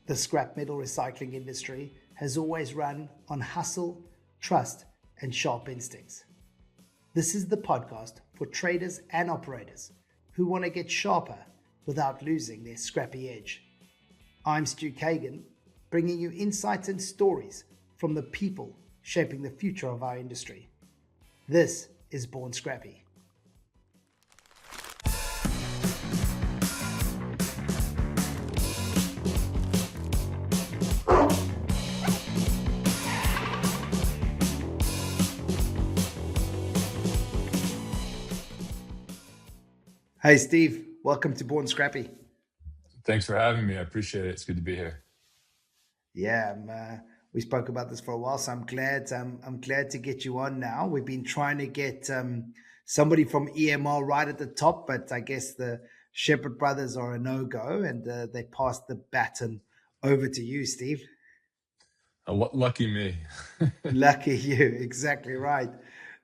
The scrap metal recycling industry has always run on hustle, trust, and sharp instincts. This is the podcast for traders and operators who want to get sharper without losing their scrappy edge. I'm Stu Kagan, bringing you insights and stories from the people shaping the future of our industry. This is Born Scrappy. Hey, Steve. Welcome to Born Scrappy. Thanks for having me. I appreciate it. It's good to be here. Yeah, we spoke about this for a while, so I'm glad to get you on now. We've been trying to get somebody from EMR right at the top, but I guess the Shepherd brothers are a no-go, and they passed the baton over to you, Steve. Lucky me. Lucky you. Exactly right.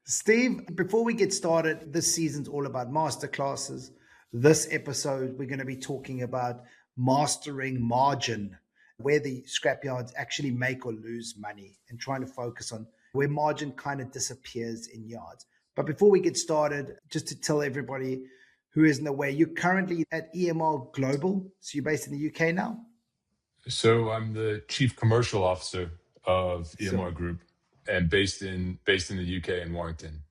Steve, before we get started, this season's all about masterclasses. This episode, we're going to be talking about mastering margin, where the scrapyards actually make or lose money, and trying to focus on where margin kind of disappears in yards. But before we get started, just to tell everybody who isn't aware, you're currently at EMR Global. So you're based in the UK now? So I'm the Chief Commercial Officer of EMR Group and based in the UK in Warrington.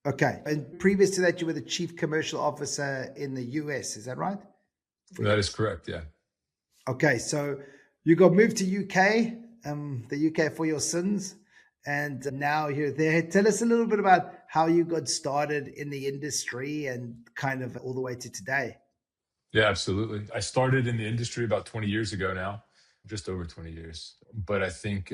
Okay. And previous to that, you were the Chief Commercial Officer in the US. Is that right? That is correct, yeah. Okay. So you got moved to UK, the UK for your sins, and now you're there. Tell us a little bit about how you got started in the industry and kind of all the way to today. Yeah, absolutely. I started in the industry about 20 years ago now, just over 20 years. But I think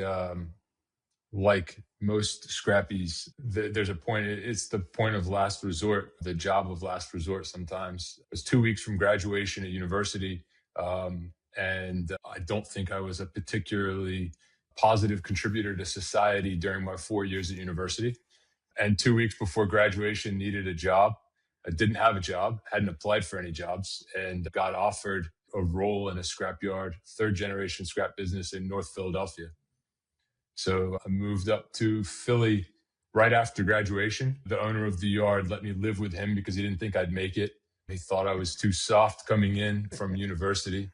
like most scrappies, there's a point, it's the point of last resort, the job of last resort sometimes. It was 2 weeks from graduation at university. And I don't think I was a particularly positive contributor to society during my 4 years at university. And 2 weeks before graduation, needed a job. I didn't have a job, hadn't applied for any jobs, and got offered a role in a scrapyard, third generation scrap business in North Philadelphia. So I moved up to Philly right after graduation. The owner of the yard let me live with him because he didn't think I'd make it. He thought I was too soft coming in from university.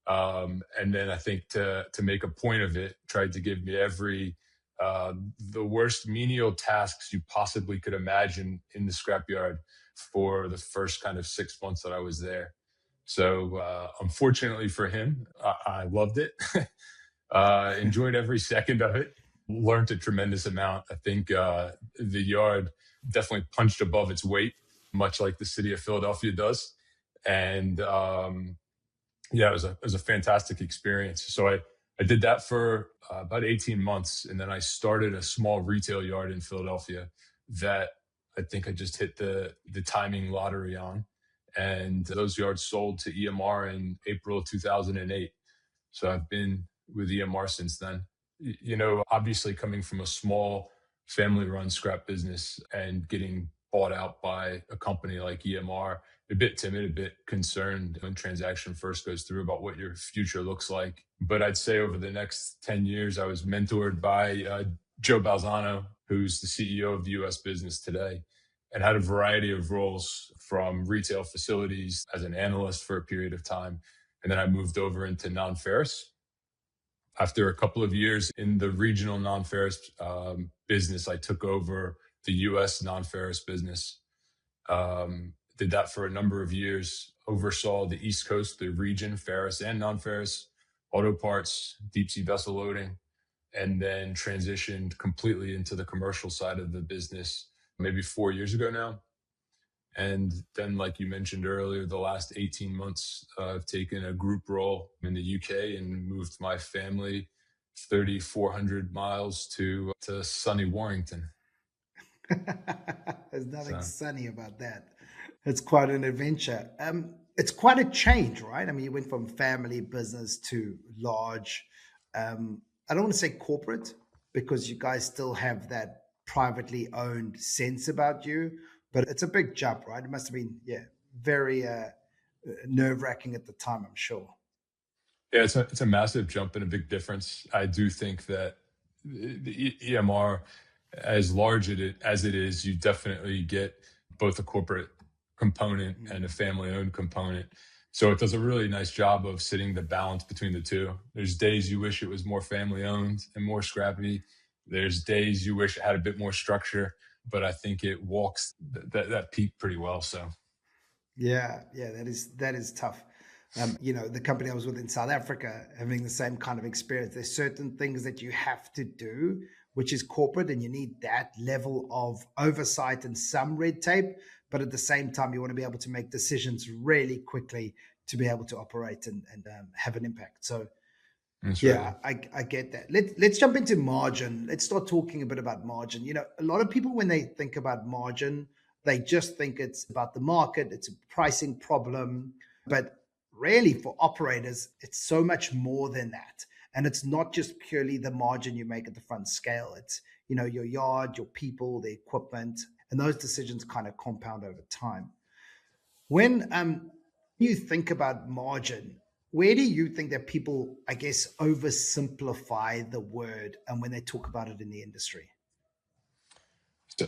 And then I think to make a point of it, tried to give me the worst menial tasks you possibly could imagine in the scrapyard for the first kind of 6 months that I was there. So unfortunately for him, I loved it. Enjoyed every second of it. Learned a tremendous amount. I think the yard definitely punched above its weight, much like the city of Philadelphia does. And yeah, it was a fantastic experience. So I did that for about 18 months. And then I started a small retail yard in Philadelphia that I think I just hit the timing lottery on. And those yards sold to EMR in April of 2008. So I've been with EMR since then. You know, obviously coming from a small family-run scrap business and getting bought out by a company like EMR, a bit timid, a bit concerned when transaction first goes through about what your future looks like. But I'd say over the next 10 years, I was mentored by Joe Balzano, who's the CEO of the U.S. business today, and had a variety of roles from retail facilities as an analyst for a period of time. And then I moved over into non-ferrous. After a couple of years in the regional non-ferrous business, I took over the U.S. non-ferrous business. Did that for a number of years, oversaw the East Coast, the region, ferrous and non-ferrous, auto parts, deep sea vessel loading, and then transitioned completely into the commercial side of the business maybe 4 years ago now. And then, like you mentioned earlier, the last 18 months, I've taken a group role in the UK and moved my family 3,400 miles to sunny Warrington. There's nothing sunny about that. It's quite an adventure. It's quite a change, right? I mean, you went from family business to large. I don't want to say corporate because you guys still have that privately owned sense about you, but it's a big jump, right? It must have been, very nerve-wracking at the time, I'm sure. Yeah, it's a massive jump and a big difference. I do think that the EMR, as large as it is, you definitely get both a corporate component and a Mm. family-owned component. So it does a really nice job of sitting the balance between the two. There's days you wish it was more family-owned and more scrappy. There's days you wish it had a bit more structure, but I think it walks that peak pretty well. So. Yeah, yeah, that is tough. The company I was with in South Africa, having the same kind of experience. There's certain things that you have to do, which is corporate, and you need that level of oversight and some red tape. But at the same time, you want to be able to make decisions really quickly to be able to operate and have an impact. So That's right. yeah, I get that. Let's jump into margin. Let's start talking a bit about margin. A lot of people, when they think about margin, they just think it's about the market, it's a pricing problem. But really, for operators, it's so much more than that. And it's not just purely the margin you make at the front scale. It's, your yard, your people, the equipment, and those decisions kind of compound over time. When you think about margin, where do you think that people, I guess, oversimplify the word and when they talk about it in the industry?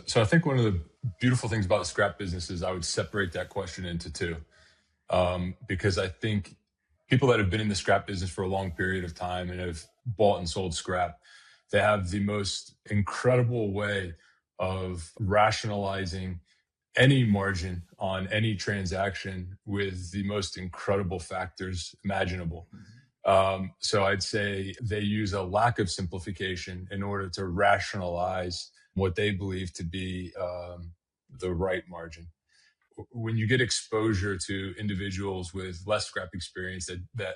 So I think one of the beautiful things about the scrap business is I would separate that question into two, because I think people that have been in the scrap business for a long period of time and have bought and sold scrap, they have the most incredible way of rationalizing any margin on any transaction with the most incredible factors imaginable. So I'd say they use a lack of simplification in order to rationalize what they believe to be the right margin. When you get exposure to individuals with less scrap experience that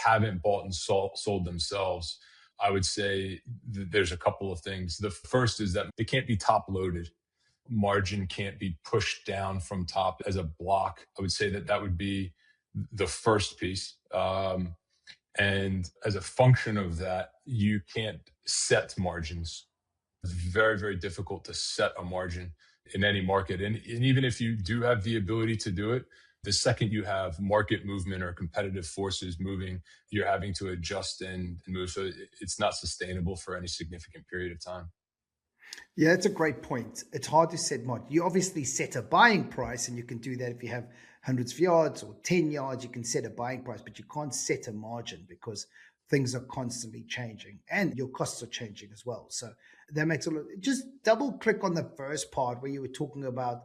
haven't bought and sold themselves, I would say there's a couple of things. The first is that it can't be top loaded. Margin can't be pushed down from top as a block. I would say that would be the first piece. And as a function of that, you can't set margins. It's very, very difficult to set a margin in any market. And even if you do have the ability to do it, the second you have market movement or competitive forces moving, you're having to adjust and move. So it's not sustainable for any significant period of time. Yeah, that's a great point. It's hard to set margin. You obviously set a buying price, and you can do that if you have hundreds of yards or 10 yards, you can set a buying price, but you can't set a margin because things are constantly changing and your costs are changing as well. So that makes a lot. Just double click on the first part where you were talking about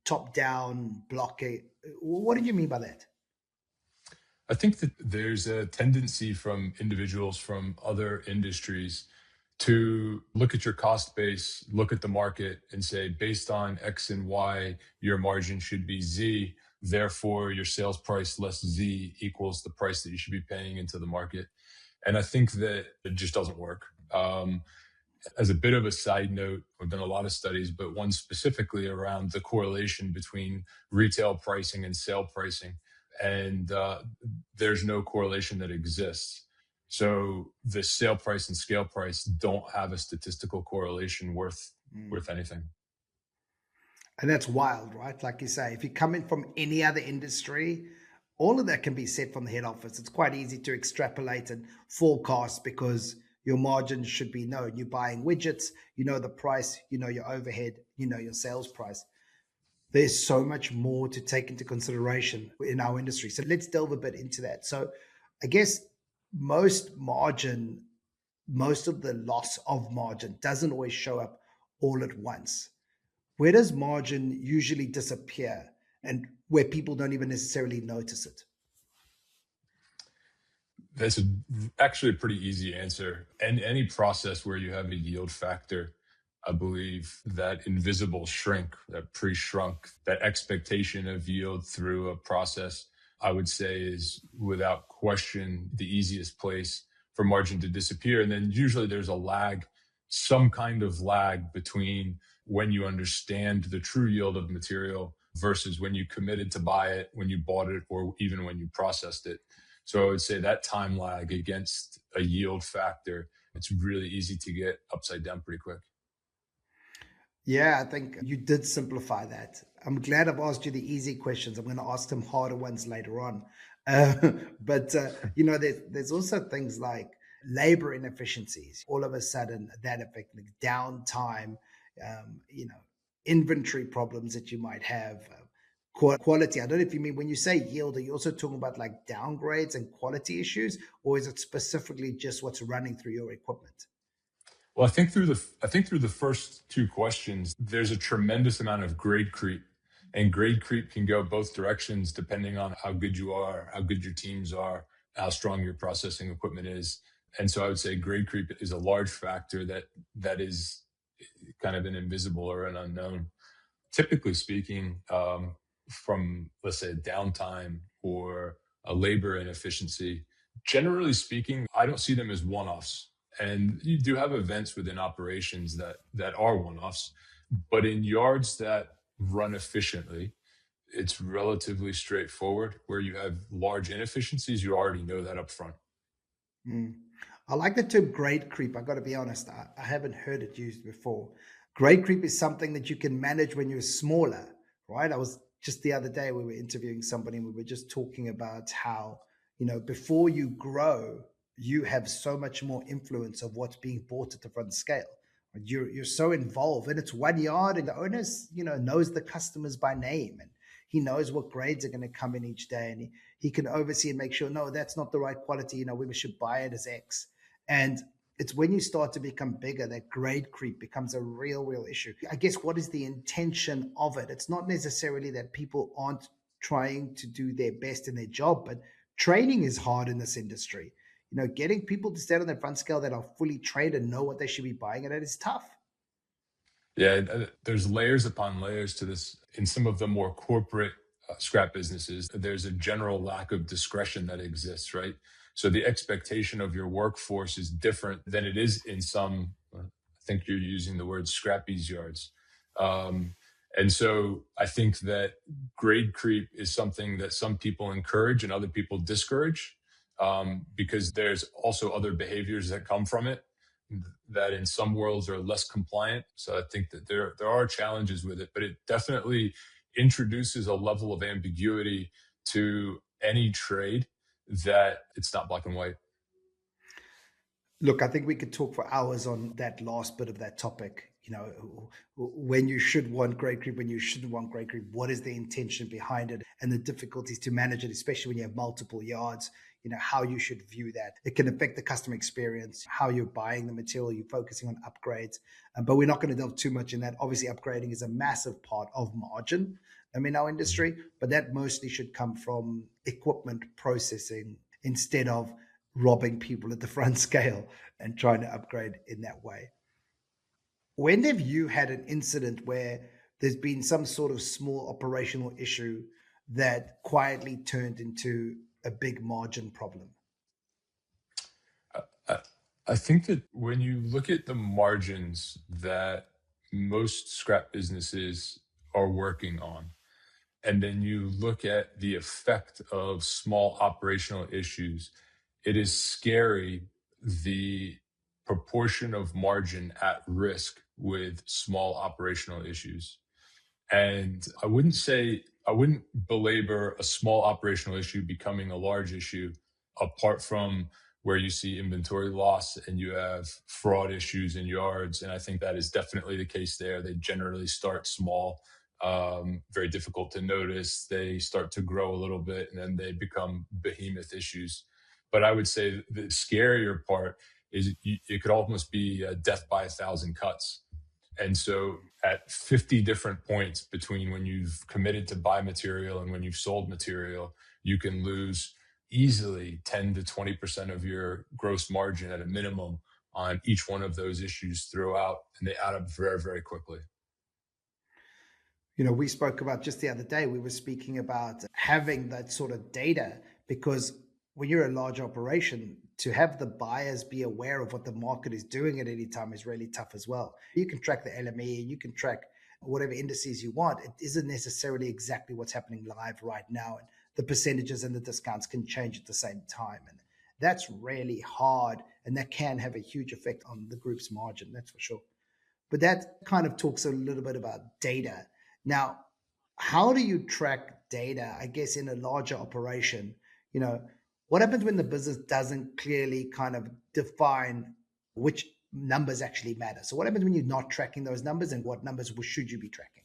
top down blocking. What did you mean by that? I think that there's a tendency from individuals from other industries to look at your cost base, look at the market, and say, based on X and Y, your margin should be Z. Therefore, your sales price less Z equals the price that you should be paying into the market. And I think that it just doesn't work. As a bit of a side note, we've done a lot of studies, but one specifically around the correlation between retail pricing and sale pricing. And there's no correlation that exists. So the sale price and scale price don't have a statistical correlation worth anything. And that's wild, right? Like you say, if you come in from any other industry, all of that can be set from the head office. It's quite easy to extrapolate and forecast because your margins should be known. You're buying widgets, you know the price, you know your overhead, you know your sales price. There's so much more to take into consideration in our industry. So let's delve a bit into that. So I guess most margin, most of the loss of margin doesn't always show up all at once. Where does margin usually disappear and where people don't even necessarily notice it? That's actually a pretty easy answer. And any process where you have a yield factor, I believe that invisible shrink, that pre-shrunk, that expectation of yield through a process, I would say is without question the easiest place for margin to disappear. And then usually there's a lag, some kind of lag between when you understand the true yield of material versus when you committed to buy it, when you bought it, or even when you processed it. So I would say that time lag against a yield factor, it's really easy to get upside down pretty quick. Yeah, I think you did simplify that. I'm glad I've asked you the easy questions. I'm going to ask them harder ones later on. But there's also things like labor inefficiencies. All of a sudden, that affect like downtime, um, you know, inventory problems that you might have. Quality. I don't know if you mean when you say yield, are you also talking about like downgrades and quality issues, or is it specifically just what's running through your equipment? Well, I think through the first two questions, there's a tremendous amount of grade creep. And grade creep can go both directions depending on how good you are, how good your teams are, how strong your processing equipment is. And so I would say grade creep is a large factor that is kind of an invisible or an unknown. Typically speaking, from let's say downtime or a labor inefficiency, generally speaking, I don't see them as one-offs. And you do have events within operations that are one-offs, but in yards that run efficiently, it's relatively straightforward. Where you have large inefficiencies, you already know that up front. Mm. I like the term grade creep. I got to be honest, I haven't heard it used before. Grade creep is something that you can manage when you're smaller, right? I was just the other day, we were interviewing somebody and we were just talking about how, before you grow, you have so much more influence of what's being bought at the front scale. You're so involved, and it's 1 yard, and the owners, knows the customers by name, and he knows what grades are going to come in each day, and he can oversee and make sure, no, that's not the right quality. We should buy it as X. And it's when you start to become bigger that grade creep becomes a real issue. I guess what is the intention of it? It's not necessarily that people aren't trying to do their best in their job, but training is hard in this industry. Getting people to stand on their front scale that are fully trained and know what they should be buying it at is tough. Yeah, there's layers upon layers to this. In some of the more corporate scrap businesses, there's a general lack of discretion that exists, right? So the expectation of your workforce is different than it is in some, I think you're using the word scrappies yards. Um, and so I think that grade creep is something that some people encourage and other people discourage, because there's also other behaviors that come from it that in some worlds are less compliant. So I think that there are challenges with it, but it definitely introduces a level of ambiguity to any trade that it's not black and white. Look, I think we could talk for hours on that last bit of that topic. When you should want grade creep, when you shouldn't want grade creep, what is the intention behind it, and the difficulties to manage it, especially when you have multiple yards, how you should view that. It can affect the customer experience, how you're buying the material, you're focusing on upgrades. But we're not going to delve too much in that. Obviously, upgrading is a massive part of margin in our industry, but that mostly should come from equipment processing instead of robbing people at the front scale and trying to upgrade in that way. When have you had an incident where there's been some sort of small operational issue that quietly turned into a big margin problem? I, I think that when you look at the margins that most scrap businesses are working on, and then you look at the effect of small operational issues, it is scary the proportion of margin at risk with small operational issues. And I wouldn't belabor a small operational issue becoming a large issue apart from where you see inventory loss and you have fraud issues in yards. And I think that is definitely the case there. They generally start small, very difficult to notice. They start to grow a little bit and then they become behemoth issues. But I would say the scarier part is it could almost be death by 1,000 cuts. And so at 50 different points between when you've committed to buy material and when you've sold material, you can lose easily 10 to 20% of your gross margin at a minimum on each one of those issues throughout, and they add up very, very quickly. We spoke about just the other day, we were speaking about having that sort of data, because when you're a large operation, to have the buyers be aware of what the market is doing at any time is really tough as well. You can track the LME, you can track whatever indices you want. It isn't necessarily exactly what's happening live right now. And the percentages and the discounts can change at the same time. And that's really hard. And that can have a huge effect on the group's margin, that's for sure. But that kind of talks a little bit about data. Now, how do you track data, I guess, in a larger operation? You know, what happens when the business doesn't clearly kind of define which numbers actually matter? So what happens when you're not tracking those numbers, and what numbers should you be tracking?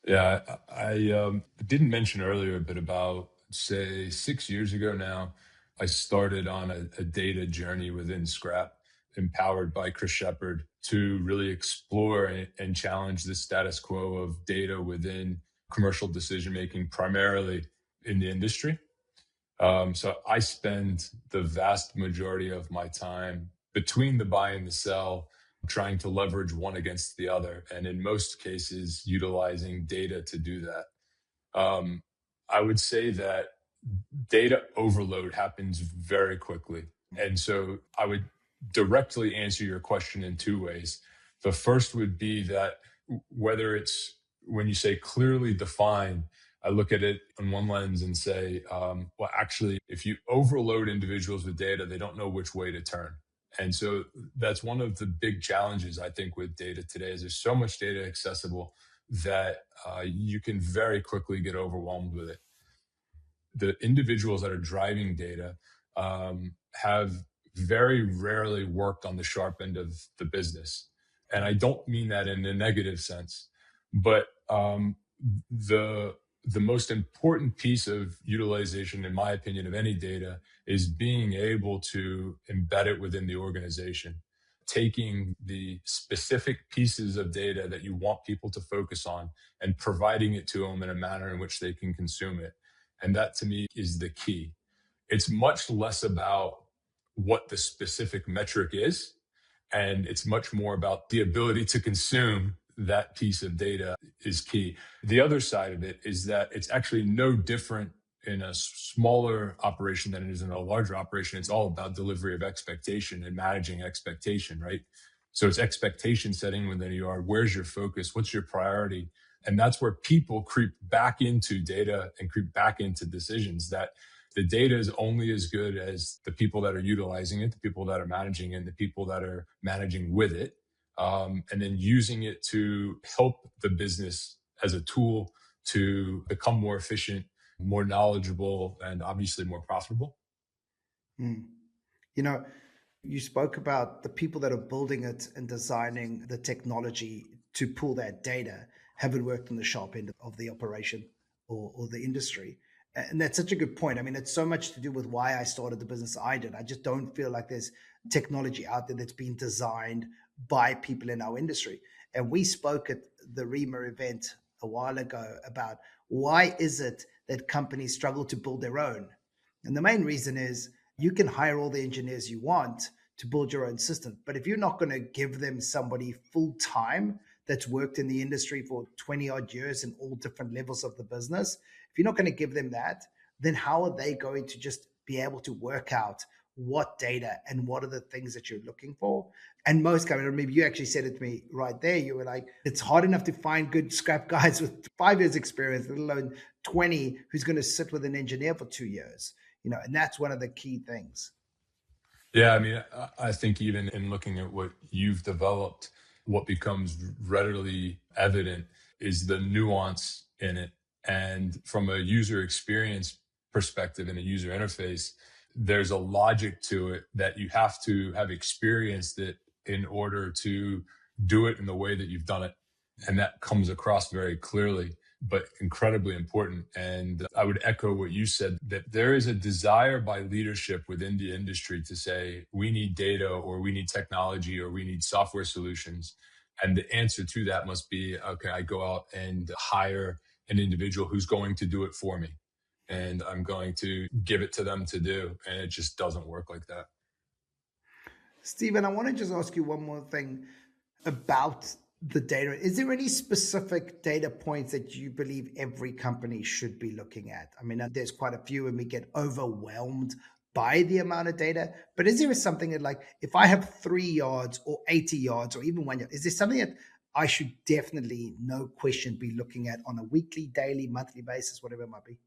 Yeah, I didn't mention earlier, but about, say, 6 years ago now, I started on a data journey within Scrap, empowered by Chris Shepard to really explore and challenge the status quo of data within commercial decision making, primarily in the industry. So I spend the vast majority of my time between the buy and the sell, trying to leverage one against the other. And in most cases, utilizing data to do that. Um, I would say that data overload happens very quickly. And so I would directly answer your question in two ways. The first would be that whether it's when you say clearly define, I look at it on one lens and say, well, actually, if you overload individuals with data, they don't know which way to turn. And so that's one of the big challenges, I think, with data today is there's so much data accessible that you can very quickly get overwhelmed with it. The individuals that are driving data have very rarely worked on the sharp end of the business. And I don't mean that in a negative sense, but the most important piece of utilization, in my opinion, of any data is being able to embed it within the organization, taking the specific pieces of data that you want people to focus on and providing it to them in a manner in which they can consume it. And that to me is the key. It's much less about what the specific metric is, and it's much more about the ability to consume that piece of data is key. The other side of it is that it's actually no different in a smaller operation than it is in a larger operation. It's all about delivery of expectation and managing expectation, right? So it's expectation setting within you are, where's your focus? What's your priority? And that's where people creep back into data and creep back into decisions, that the data is only as good as the people that are utilizing it, the people that are managing it, the people that are managing with it, and then using it to help the business as a tool to become more efficient, more knowledgeable, and obviously more profitable. Hmm. You know, you spoke about the people that are building it and designing the technology to pull that data haven't worked on the sharp end of the operation or the industry. And that's such a good point. I mean, it's so much to do with why I started the business I did. I just don't feel like there's technology out there that's been designed by people in our industry. And we spoke at the REMA event a while ago about why is it that companies struggle to build their own? And the main reason is you can hire all the engineers you want to build your own system. But if you're not going to give them somebody full time that's worked in the industry for 20 odd years in all different levels of the business, if you're not going to give them that, then how are they going to just be able to work out what data and what are the things that you're looking for? And most companies, maybe you actually said it to me right there. You were like, it's hard enough to find good scrap guys with 5 years experience, let alone 20 who's going to sit with an engineer for 2 years. And that's one of the key things. Yeah, I mean, I think even in looking at what you've developed, what becomes readily evident is the nuance in it. And from a user experience perspective and a user interface, there's a logic to it that you have to have experienced it in order to do it in the way that you've done it. And that comes across very clearly, but incredibly important. And I would echo what you said, that there is a desire by leadership within the industry to say, we need data or we need technology or we need software solutions. And the answer to that must be, okay, I go out and hire an individual who's going to do it for me. And I'm going to give it to them to do. And it just doesn't work like that. Stephen, I want to just ask you one more thing about the data. Is there any specific data points that you believe every company should be looking at? I mean, there's quite a few and we get overwhelmed by the amount of data, but is there something that, like, if I have 3 yards or 80 yards or even 1 yard, is there something that I should definitely, no question, be looking at on a weekly, daily, monthly basis, whatever it might be?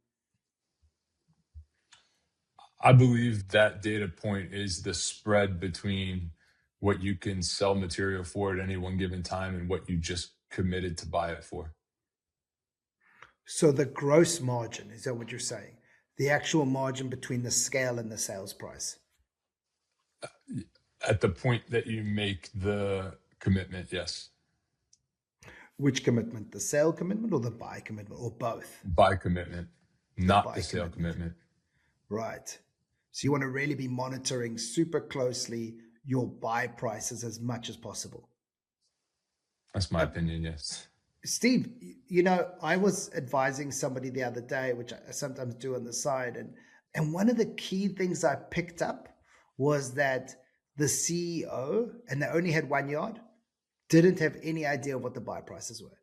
I believe that data point is the spread between what you can sell material for at any one given time and what you just committed to buy it for. So the gross margin, is that what you're saying? The actual margin between the scale and the sales price. At the point that you make the commitment, yes. Which commitment? The sale commitment or the buy commitment, or both? Buy commitment, The not buy the sale commitment. commitment. Right. So you want to really be monitoring super closely your buy prices as much as possible. That's my opinion, yes. Steve, I was advising somebody the other day, which I sometimes do on the side, and one of the key things I picked up was that the CEO, and they only had 1 yard, didn't have any idea of what the buy prices were.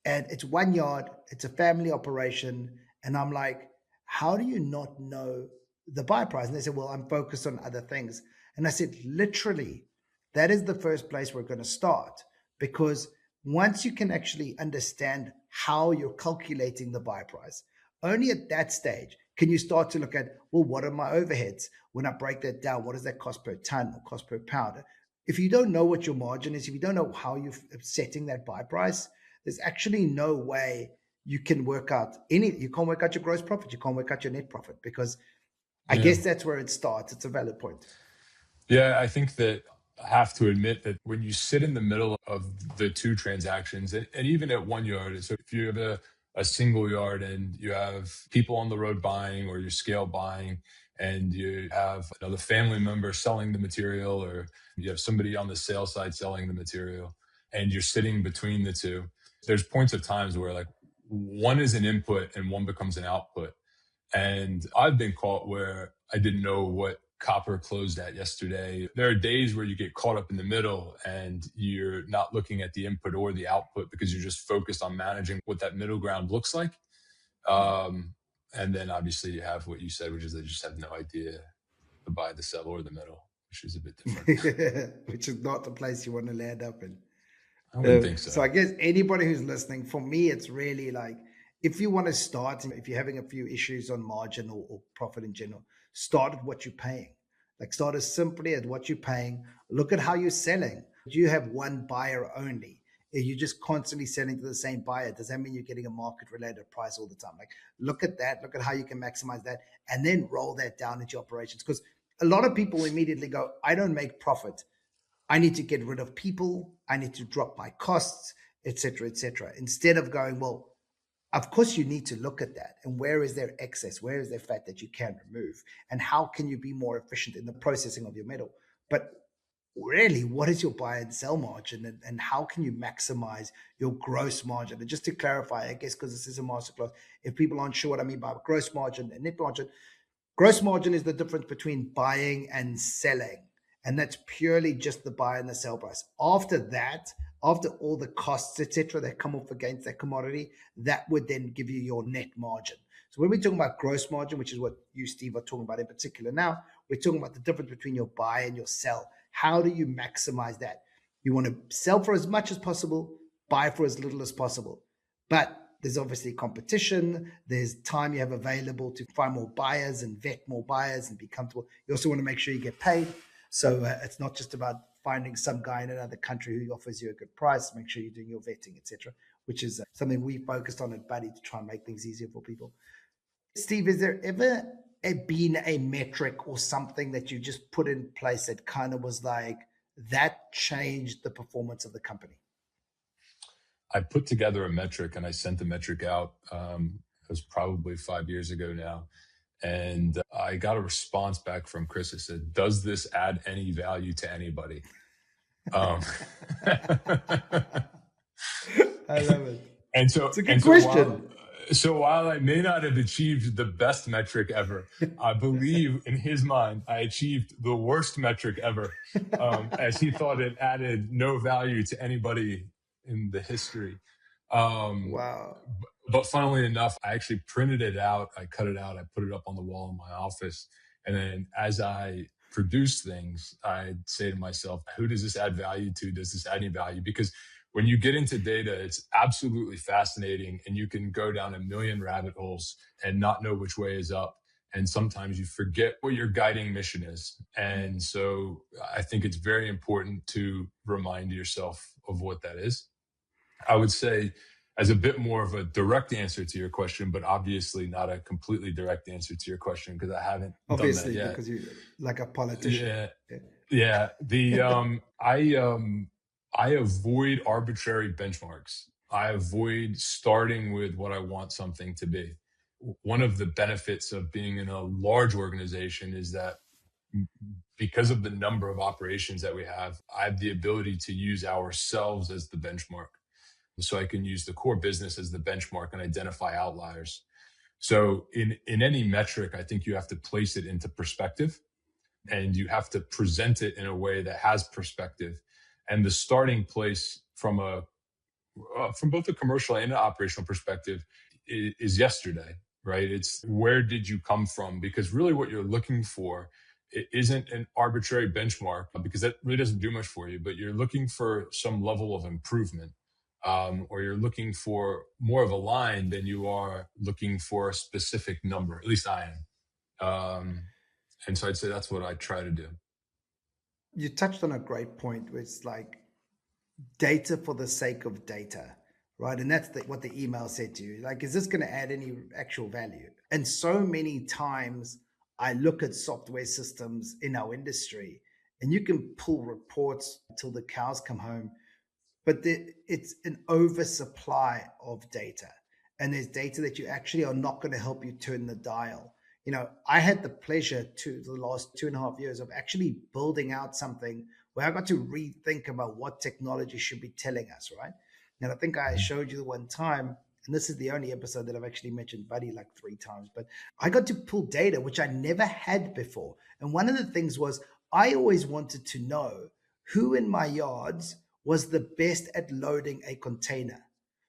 And it's 1 yard, it's a family operation, and I'm like, how do you not know the buy price? And they said, well, I'm focused on other things. And I said, literally, that is the first place we're going to start, because once you can actually understand how you're calculating the buy price, only at that stage can you start to look at, well, what are my overheads? When I break that down, what does that cost per ton or cost per pound? If you don't know what your margin is, if you don't know how you're setting that buy price, there's actually no way you can work out you can't work out your gross profit. You can't work out your net profit, because I guess that's where it starts. It's a valid point. Yeah, I think that I have to admit that when you sit in the middle of the two transactions, and even at 1 yard, so if you have a single yard and you have people on the road buying, or you're scale buying, and you have another family member selling the material, or you have somebody on the sales side selling the material, and you're sitting between the two, there's points of times where like one is an input and one becomes an output. And I've been caught where I didn't know what copper closed at yesterday. There are days where you get caught up in the middle and you're not looking at the input or the output because you're just focused on managing what that middle ground looks like. And then obviously you have what you said, which is they just have no idea the buy, the sell, or the middle, which is a bit different. Which is not the place you want to land up in. I wouldn't think so. So I guess anybody who's listening, for me, it's really like, if you want to start, if you're having a few issues on margin or profit in general, start at what you're paying. Like, start as simply as what you're paying. Look at how you're selling. Do you have one buyer only? Are you just constantly selling to the same buyer? Does that mean you're getting a market related price all the time? Like, look at that. Look at how you can maximize that, and then roll that down into your operations. Because a lot of people immediately go, I don't make profit. I need to get rid of people. I need to drop my costs, etc., etc. Instead of going, well, of course, you need to look at that. And where is there excess? Where is there fat that you can remove? And how can you be more efficient in the processing of your metal? But really, what is your buy and sell margin? And how can you maximize your gross margin? And just to clarify, I guess, because this is a masterclass, if people aren't sure what I mean by gross margin and net margin, gross margin is the difference between buying and selling. And that's purely just the buy and the sell price. After that, after all the costs, etc., that come off against that commodity, that would then give you your net margin. So when we're talking about gross margin, which is what you, Steve, are talking about in particular now, we're talking about the difference between your buy and your sell. How do you maximize that? You want to sell for as much as possible, buy for as little as possible. But there's obviously competition. There's time you have available to find more buyers and vet more buyers and be comfortable. You also want to make sure you get paid. So it's not just about finding some guy in another country who offers you a good price. Make sure you're doing your vetting, etc., which is something we focused on at Buddy to try and make things easier for people. Steve, is there ever been a metric or something that you just put in place that kind of was like, that changed the performance of the company? I put together a metric and I sent the metric out. It was probably 5 years ago now. And I got a response back from Chris that said, does this add any value to anybody? I love it. And so it's a good question. So while I may not have achieved the best metric ever, I believe in his mind, I achieved the worst metric ever, as he thought it added no value to anybody in the history. Wow. But funnily enough, I actually printed it out. I cut it out. I put it up on the wall in my office. And then as I produce things, I say to myself, who does this add value to? Does this add any value? Because when you get into data, it's absolutely fascinating. And you can go down a million rabbit holes and not know which way is up. And sometimes you forget what your guiding mission is. And so I think it's very important to remind yourself of what that is. I would say as a bit more of a direct answer to your question, but obviously not a completely direct answer to your question because I haven't done that Obviously, yet. because you like a politician. Yeah, Yeah. yeah. I avoid arbitrary benchmarks. I avoid starting with what I want something to be. One of the benefits of being in a large organization is that because of the number of operations that we have, I have the ability to use ourselves as the benchmark. So I can use the core business as the benchmark and identify outliers. So in any metric, I think you have to place it into perspective and you have to present it in a way that has perspective. And the starting place from both a commercial and an operational perspective is yesterday, right? It's where did you come from? Because really what you're looking for isn't an arbitrary benchmark because that really doesn't do much for you, but you're looking for some level of improvement. Or you're looking for more of a line than you are looking for a specific number. At least I am. And so I'd say that's what I try to do. You touched on a great point, where it's like data for the sake of data, right? And that's what the email said to you. Like, is this going to add any actual value? And so many times I look at software systems in our industry and you can pull reports till the cows come home, but it's an oversupply of data. And there's data that you actually are not going to help you turn the dial. I had the pleasure to the last 2.5 years of actually building out something where I got to rethink about what technology should be telling us, right? And I think I showed you the one time, and this is the only episode that I've actually mentioned Buddy like 3 times, but I got to pull data, which I never had before. And one of the things was I always wanted to know who in my yards was the best at loading a container.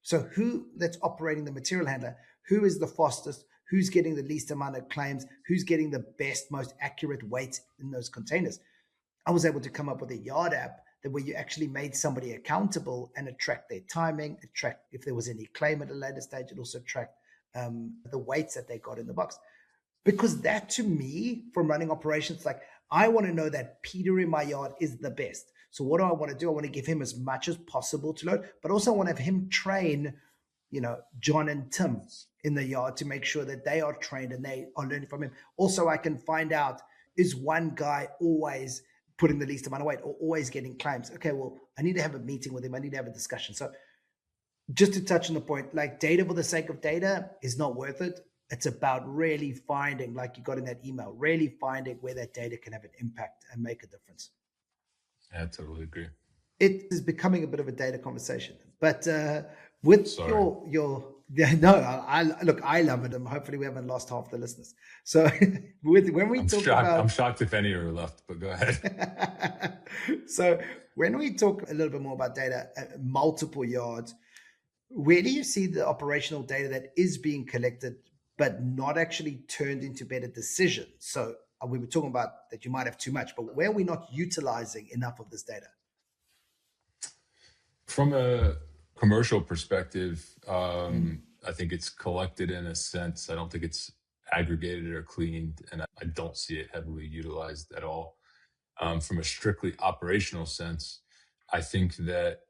So who that's operating the material handler, who is the fastest, who's getting the least amount of claims, who's getting the best, most accurate weights in those containers. I was able to come up with a yard app that where you actually made somebody accountable and it tracked their timing, it tracked if there was any claim at a later stage, it also tracked the weights that they got in the box. Because that to me, from running operations, like I want to know that Peter in my yard is the best. So what do I want to do? I want to give him as much as possible to load, but also I want to have him train, John and Tim in the yard to make sure that they are trained and they are learning from him. Also, I can find out, is one guy always putting the least amount of weight or always getting claims? Okay, well, I need to have a meeting with him. I need to have a discussion. So just to touch on the point, like data for the sake of data is not worth it. It's about really finding, like you got in that email, really finding where that data can have an impact and make a difference. I totally agree. It is becoming a bit of a data conversation, but with I love it, and hopefully we haven't lost half the listeners. So I'm shocked if any are left, but go ahead. So when we talk a little bit more about data, multiple yards, where do you see the operational data that is being collected but not actually turned into better decisions? So we were talking about that you might have too much, but where are we not utilizing enough of this data? From a commercial perspective, I think it's collected in a sense. I don't think it's aggregated or cleaned, and I don't see it heavily utilized at all. From a strictly operational sense, I think that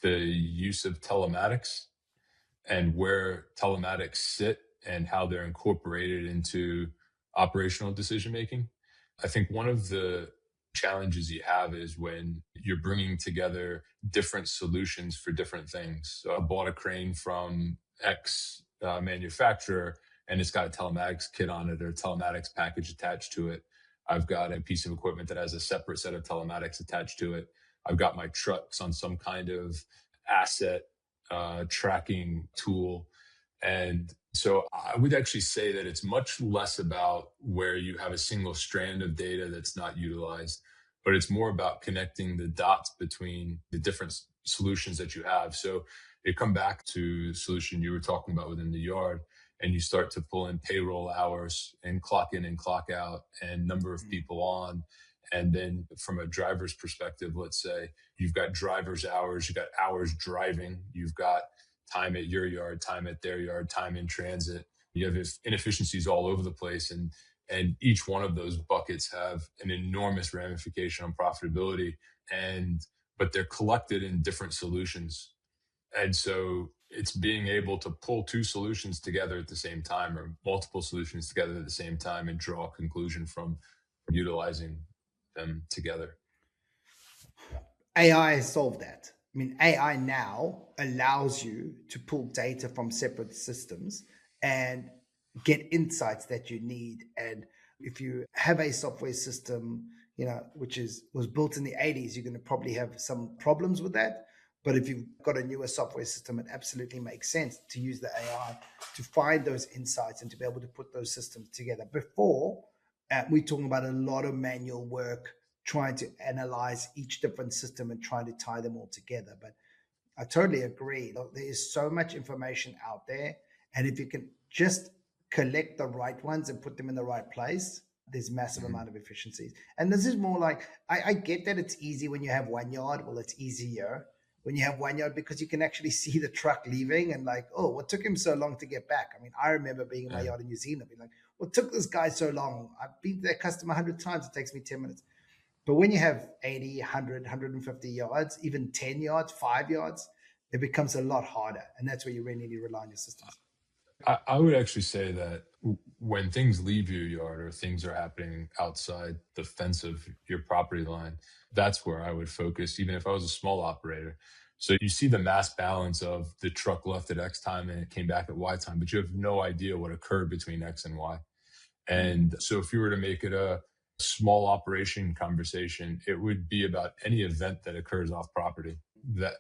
the use of telematics and where telematics sit and how they're incorporated into operational decision making. I think one of the challenges you have is when you're bringing together different solutions for different things. So I bought a crane from X manufacturer and it's got a telematics kit on it or a telematics package attached to it. I've got a piece of equipment that has a separate set of telematics attached to it. I've got my trucks on some kind of asset tracking tool. And so I would actually say that it's much less about where you have a single strand of data that's not utilized, but it's more about connecting the dots between the different solutions that you have. So you come back to the solution you were talking about within the yard, and you start to pull in payroll hours and clock in and clock out and number of people on. And then from a driver's perspective, let's say you've got driver's hours, you've got hours driving, you've got time at your yard, time at their yard, time in transit. You have inefficiencies all over the place. And each one of those buckets have an enormous ramification on profitability. But they're collected in different solutions. And so It's being able to pull two solutions together at the same time or multiple solutions together at the same time and draw a conclusion from utilizing them together. AI has solved that. I mean, AI now allows you to pull data from separate systems and get insights that you need. And if you have a software system, which was built in the 80s, you're going to probably have some problems with that. But if you've got a newer software system, it absolutely makes sense to use the AI to find those insights and to be able to put those systems together. Before, we're talking about a lot of manual work trying to analyze each different system and trying to tie them all together. But I totally agree. There is so much information out there. And if you can just collect the right ones and put them in the right place, there's massive amount of efficiencies. And this is more like, I get that it's easy when you have 1 yard. Well, it's easier when you have 1 yard because you can actually see the truck leaving and like, oh, what took him so long to get back? I mean, I remember being in my yard in New Zealand, being like, what took this guy so long? I've been to that customer 100 times. It takes me 10 minutes. But when you have 80, 100, 150 yards, even 10 yards, 5 yards, it becomes a lot harder. And that's where you really need to rely on your systems. I would actually say that when things leave your yard or things are happening outside the fence of your property line, that's where I would focus, even if I was a small operator. So you see the mass balance of the truck left at X time and it came back at Y time, but you have no idea what occurred between X and Y. And so if you were to make it a small operation conversation, it would be about any event that occurs off property.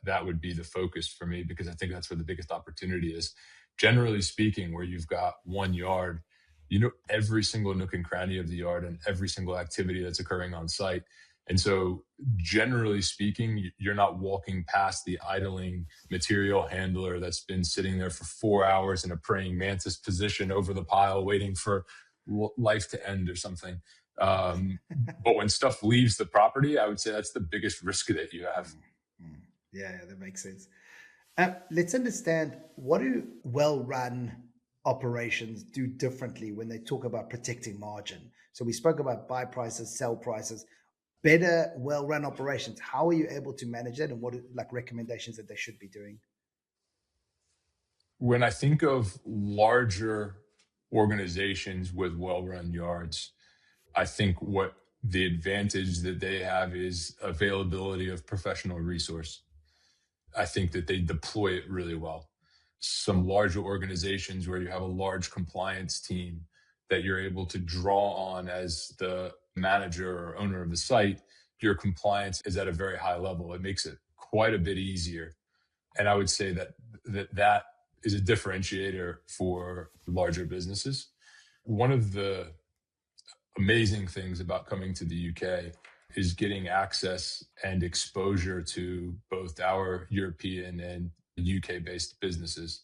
That would be the focus for me, because I think that's where the biggest opportunity is. Generally speaking, where you've got 1 yard, you know every single nook and cranny of the yard and every single activity that's occurring on site. And so generally speaking, you're not walking past the idling material handler that's been sitting there for 4 hours in a praying mantis position over the pile waiting for life to end or something. But when stuff leaves the property, I would say that's the biggest risk that you have. Yeah, that makes sense. Let's understand, what do well-run operations do differently when they talk about protecting margin? So we spoke about buy prices, sell prices, better well-run operations. How are you able to manage that, and what are like recommendations that they should be doing? When I think of larger organizations with well-run yards, I think what the advantage that they have is availability of professional resource. I think that they deploy it really well. Some larger organizations where you have a large compliance team that you're able to draw on as the manager or owner of the site, your compliance is at a very high level. It makes it quite a bit easier. And I would say that is a differentiator for larger businesses. One of the amazing things about coming to the UK is getting access and exposure to both our European and UK based businesses.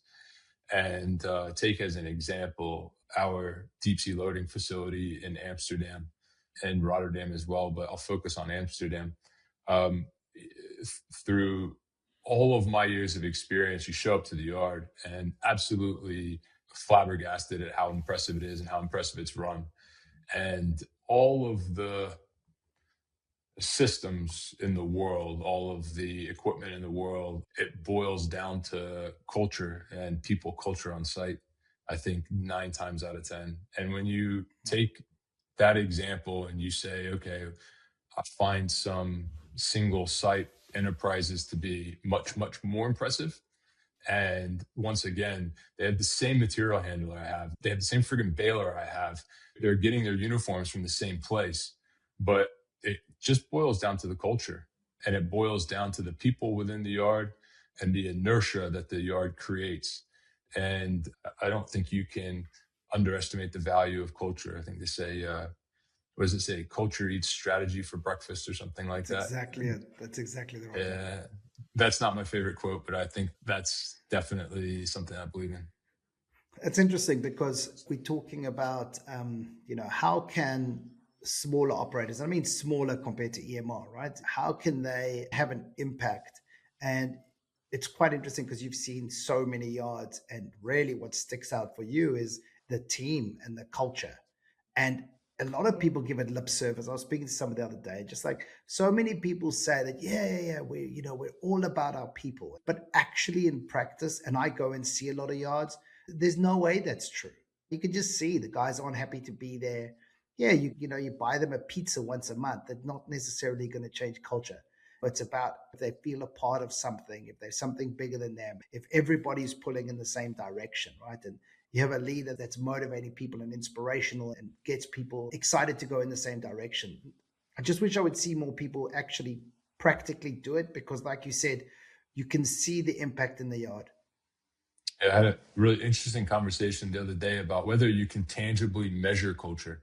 And take as an example our deep sea loading facility in Amsterdam and Rotterdam as well, but I'll focus on Amsterdam. Um, Through all of my years of experience, you show up to the yard and absolutely flabbergasted at how impressive it is and how impressive it's run. And all of the systems in the world, all of the equipment in the world, it boils down to culture and people culture on site, I think 9 times out of 10. And when you take that example and you say, okay, I find some single site enterprises to be much, much more impressive. And once again, they have the same material handler I have. They have the same friggin' baler I have. They're getting their uniforms from the same place. But it just boils down to the culture, and it boils down to the people within the yard and the inertia that the yard creates. And I don't think you can underestimate the value of culture. I think they say, what does it say? Culture eats strategy for breakfast or something like That's that. exactly it. That's exactly the right one. That's not my favorite quote, but I think that's definitely something I believe in. It's interesting because we're talking about, how can smaller operators, I mean, smaller compared to EMR, right? How can they have an impact? And it's quite interesting because you've seen so many yards, and really what sticks out for you is the team and the culture. And a lot of people give it lip service. I was speaking to somebody the other day, just like so many people say that, yeah, we're all about our people. But actually in practice, and I go and see a lot of yards, there's no way that's true. You can just see the guys aren't happy to be there. Yeah, you buy them a pizza once a month. That's not necessarily going to change culture. It's about if they feel a part of something, if there's something bigger than them, if everybody's pulling in the same direction, right? And you have a leader that's motivating people and inspirational and gets people excited to go in the same direction. I just wish I would see more people actually practically do it because, like you said, you can see the impact in the yard. I had a really interesting conversation the other day about whether you can tangibly measure culture.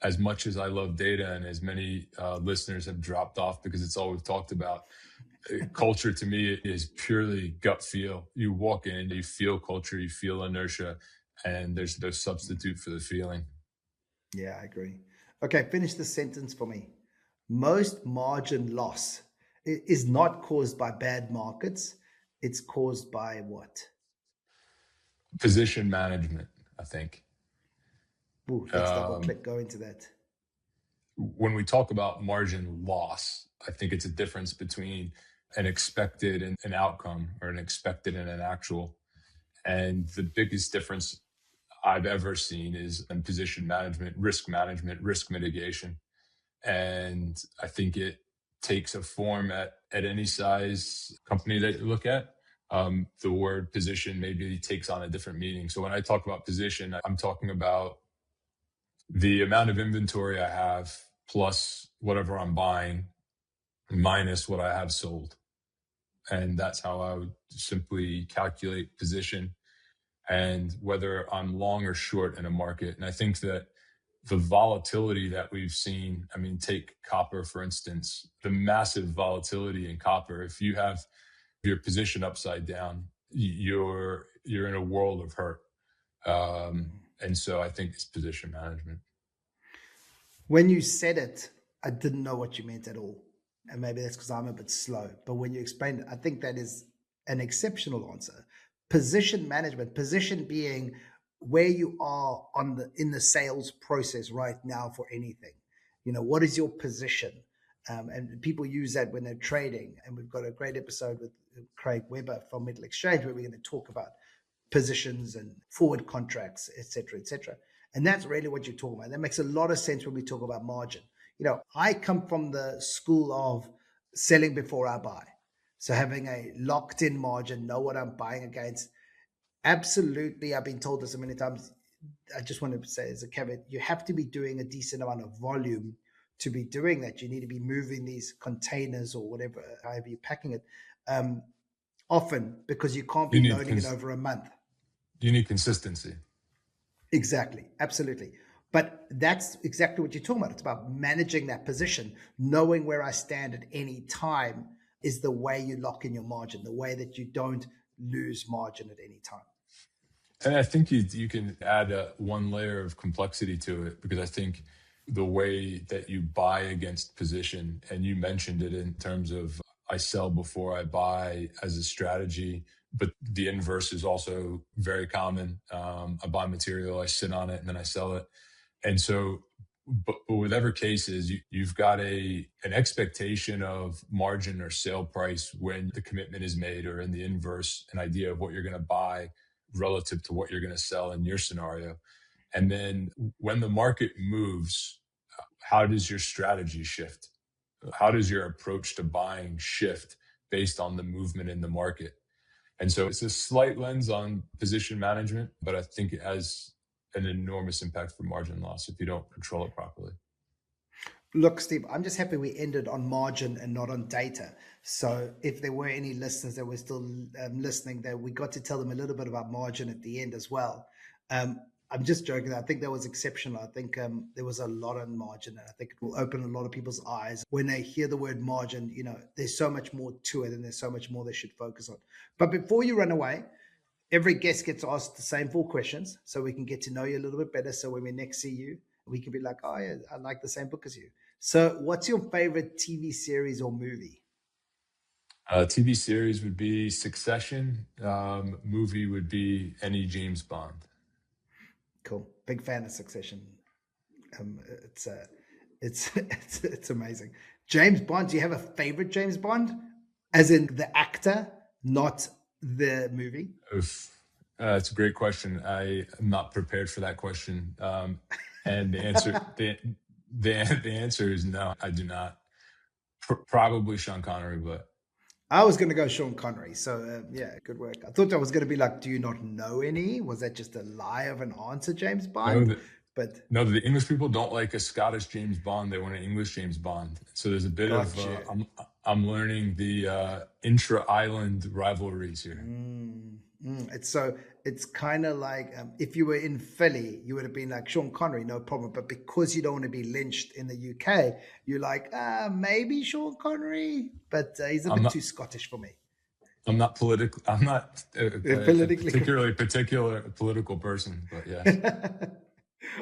As much as I love data and as many listeners have dropped off because it's all we've talked about, culture to me is purely gut feel. You walk in, you feel culture, you feel inertia, and there's no substitute for the feeling. Yeah, I agree. Okay, finish the sentence for me. Most margin loss is not caused by bad markets. It's caused by what? Position management, I think. Ooh, let's double click, go into that. When we talk about margin loss, I think it's a difference between an expected and an outcome or an expected and an actual. And the biggest difference I've ever seen is in position management, risk mitigation. And I think it takes a form at any size company that you look at. The word position maybe takes on a different meaning. So when I talk about position, I'm talking about the amount of inventory I have plus whatever I'm buying minus what I have sold. And that's how I would simply calculate position and whether I'm long or short in a market. And I think that the volatility that we've seen, I mean, take copper, for instance, the massive volatility in copper. If you have your position upside down, you're in a world of hurt. And so I think it's position management. When you said it, I didn't know what you meant at all. And maybe that's because I'm a bit slow. But when you explained it, I think that is an exceptional answer. Position management, position being where you are in the sales process right now for anything. What is your position? And people use that when they're trading. And we've got a great episode with Craig Weber from Middle Exchange where we're going to talk about positions and forward contracts, et cetera, et cetera. And that's really what you're talking about. That makes a lot of sense when we talk about margin. I come from the school of selling before I buy. So having a locked in margin, know what I'm buying against. Absolutely. I've been told this so many times. I just want to say as a caveat, you have to be doing a decent amount of volume to be doing that. You need to be moving these containers or whatever, however you're packing it, often because you can't be loading it over a month. You need consistency. Exactly. Absolutely. But that's exactly what you're talking about. It's about managing that position. Knowing where I stand at any time is the way you lock in your margin, the way that you don't lose margin at any time. And I think you can add one layer of complexity to it because I think the way that you buy against position, and you mentioned it in terms of I sell before I buy as a strategy, but the inverse is also very common. I buy material, I sit on it, and then I sell it. And so, but whatever case is, you've got an expectation of margin or sale price when the commitment is made, or in the inverse, an idea of what you're going to buy relative to what you're going to sell in your scenario. And then when the market moves, how does your strategy shift? How does your approach to buying shift based on the movement in the market? And so it's a slight lens on position management, but I think it has an enormous impact for margin loss if you don't control it properly. Look, Steve, I'm just happy we ended on margin and not on data. So if there were any listeners that were still listening, that we got to tell them a little bit about margin at the end as well. I'm just joking. I think that was exceptional. I think there was a lot on margin, and I think it will open a lot of people's eyes when they hear the word margin. There's so much more to it, and there's so much more they should focus on. But before you run away, every guest gets asked the same 4 questions so we can get to know you a little bit better. So when we next see you, we can be like, oh, yeah, I like the same book as you. So what's your favorite TV series or movie? TV series would be Succession. Movie would be any James Bond. Cool. Big fan of Succession. It's it's amazing. James Bond. Do you have a favorite James Bond, as in the actor, not the movie? Oof. It's a great question. I am not prepared for that question. And the answer is no. I do not. Probably Sean Connery, but I was going to go Sean Connery. So yeah, good work. I thought I was going to be like, do you not know any? Was that just a lie of an answer, James no. Bond? But No, the English people don't like a Scottish James Bond. They want an English James Bond. So there's a bit of got you. I'm learning the intra-island rivalries here. It's kind of like if you were in Philly, you would have been like Sean Connery, no problem. But because you don't want to be lynched in the UK, you're like maybe Sean Connery, but he's a bit too Scottish for me. I'm not political. I'm not a particular political person, but yeah.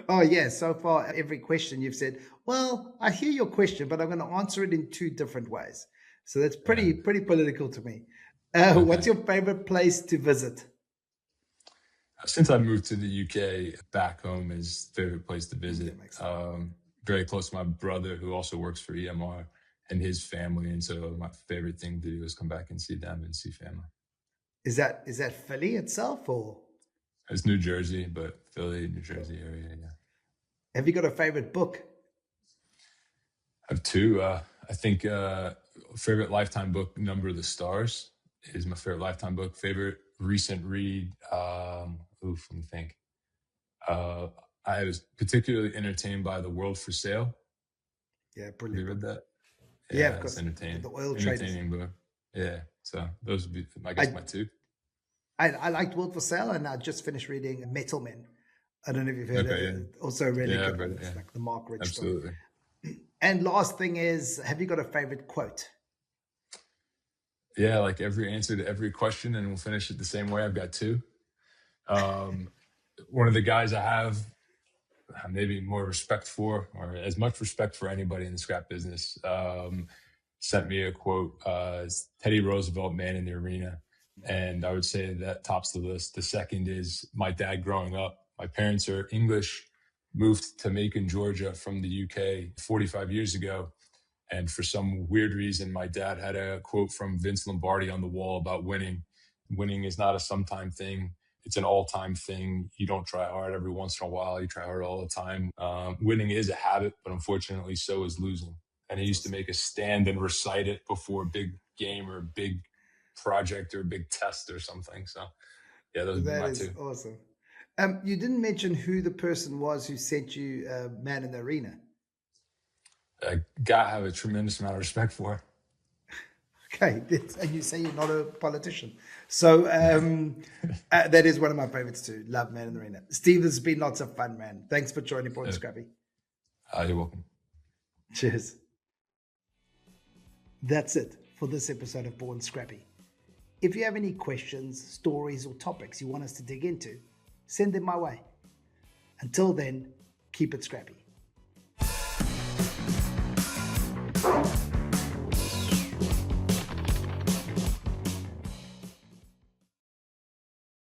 Oh yeah, so far every question you've said, well, I hear your question, but I'm going to answer it in two different ways. So that's pretty political to me. Okay. What's your favorite place to visit? Since I moved to the UK, back home is favorite place to visit. Very close to my brother, who also works for EMR, and his family, and so my favorite thing to do is come back and see them and see family. Is that Philly itself, or? It's New Jersey, but Philly, New Jersey area, yeah. Have you got a favorite book? I have two. I think favorite lifetime book, Number of the Stars, is my favorite lifetime book. Favorite recent read, let me think. I was particularly entertained by The World for Sale. Yeah, brilliant. Have you read that? Yeah, of course. It's entertaining. The oil entertaining traders. book. Yeah, so those would be, I guess, my two. I liked World for Sale, and I just finished reading Metal Men. I don't know if you've heard of it. Yeah. Also really good. It, it's like the Mark Rich Absolutely. story. And last thing is, have you got a favorite quote? Yeah, like every answer to every question, and we'll finish it the same way. I've got two. One of the guys I have maybe more respect for, or as much respect for anybody in the scrap business, sent me a quote. It's Teddy Roosevelt, Man in the Arena. And I would say that tops the list. The second is my dad growing up. My parents are English, moved to Macon, Georgia from the UK 45 years ago. And for some weird reason, my dad had a quote from Vince Lombardi on the wall about winning. Winning is not a sometime thing. It's an all-time thing. You don't try hard every once in a while. You try hard all the time. Winning is a habit, but unfortunately, so is losing. And he used to make a stand and recite it before a big game or a big project or a big test or something. So yeah, those would be my two. That is awesome. You didn't mention who the person was who sent you Man in the Arena. A guy I have a tremendous amount of respect for. Okay, and you say you're not a politician. So that is one of my favorites too. Love Man in the Arena. Steve, this has been lots of fun, man. Thanks for joining Born Scrappy. You're welcome. Cheers. That's it for this episode of Born Scrappy. If you have any questions, stories, or topics you want us to dig into, send them my way. Until then, keep it scrappy.